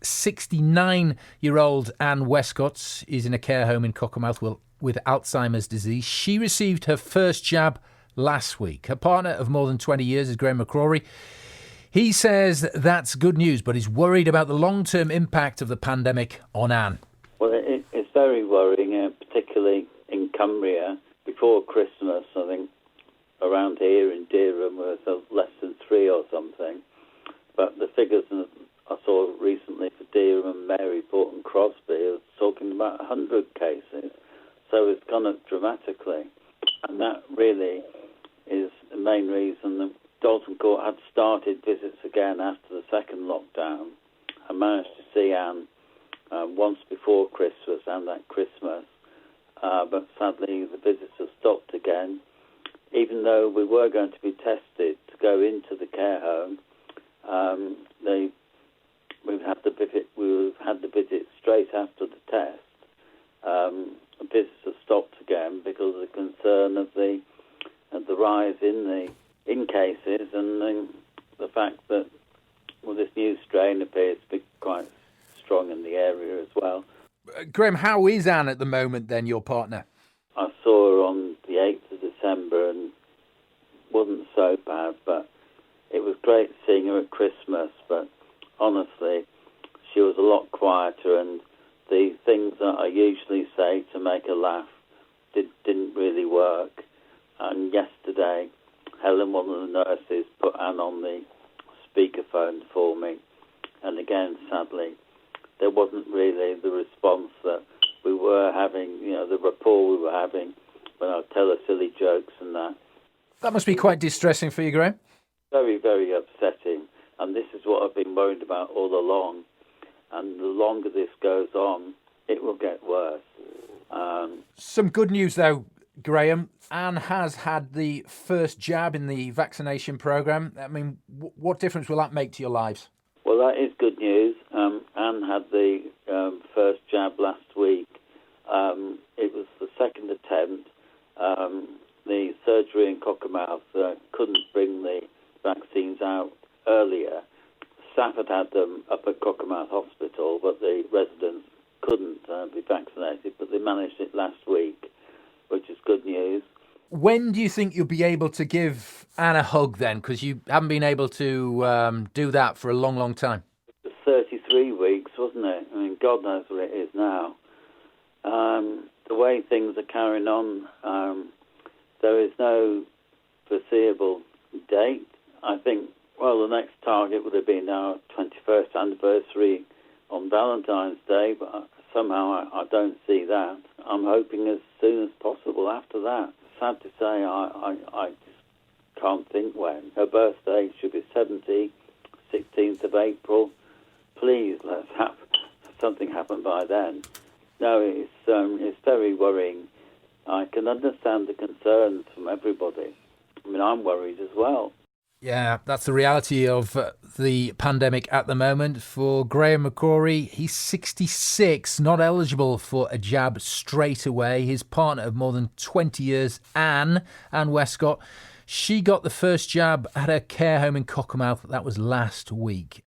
69-year-old Anne Westcott is in a care home in Cockermouth with Alzheimer's disease. She received her first jab last week. Her partner of more than 20 years is Graeme. He says that's good news, but he's worried about the long-term impact of the pandemic on Anne. Well, it's very worrying, particularly in Cumbria. Before Christmas, I think, around here in Dereham was less than 3 or something. But the figures I saw recently for Dereham, Maryport and Crosby are talking about 100 cases. So it's gone up dramatically. And that really is the main reason that Dalton Court had started visits again after the second lockdown. I managed to see Anne once before Christmas and at Christmas. But sadly, the visits have stopped again. Even though we were going to be tested to go into the care home, we've had the visit straight after the test. The visits have stopped again because of the concern of the rise in cases and the fact that this new strain appears to be quite strong in the area as well. Graeme, how is Anne at the moment then, your partner? I saw her on the 8th of December and wasn't so bad, but it was great seeing her at Christmas, but honestly, she was a lot quieter and the things that I usually say to make her laugh didn't really work. And yesterday, Helen, one of the nurses, put Anne on the speakerphone for me, and again, sadly, there wasn't really the response that we were having, the rapport we were having when I'd tell her silly jokes and that. That must be quite distressing for you, Graeme. Very, very upsetting. And this is what I've been worried about all along. And the longer this goes on, it will get worse. Some good news, though, Graeme. Anne has had the first jab in the vaccination programme. I mean, what difference will that make to your lives? Well, that is good news. Anne had the first jab last week. It was the second attempt. The surgery in Cockermouth couldn't bring the vaccines out earlier. Staff had them up at Cockermouth Hospital, but the residents couldn't be vaccinated. But they managed it last week, which is good news. When do you think you'll be able to give Anne a hug then? Because you haven't been able to do that for a long, long time. It was 33 weeks, wasn't it? I mean, God knows what it is now. The way things are carrying on, there is no foreseeable date. I think, the next target would have been our 21st anniversary on Valentine's Day, but somehow I don't see that. I'm hoping as soon as possible after that. Sad to say, I just can't think when. Her birthday should be 70, 16th of April. Please, let's have something happen by then. No, it's very worrying. I can understand the concerns from everybody. I mean, I'm worried as well. Yeah, that's the reality of the pandemic at the moment. For Graeme McCrory, he's 66, not eligible for a jab straight away. His partner of more than 20 years, Anne Westcott, she got the first jab at her care home in Cockermouth. That was last week.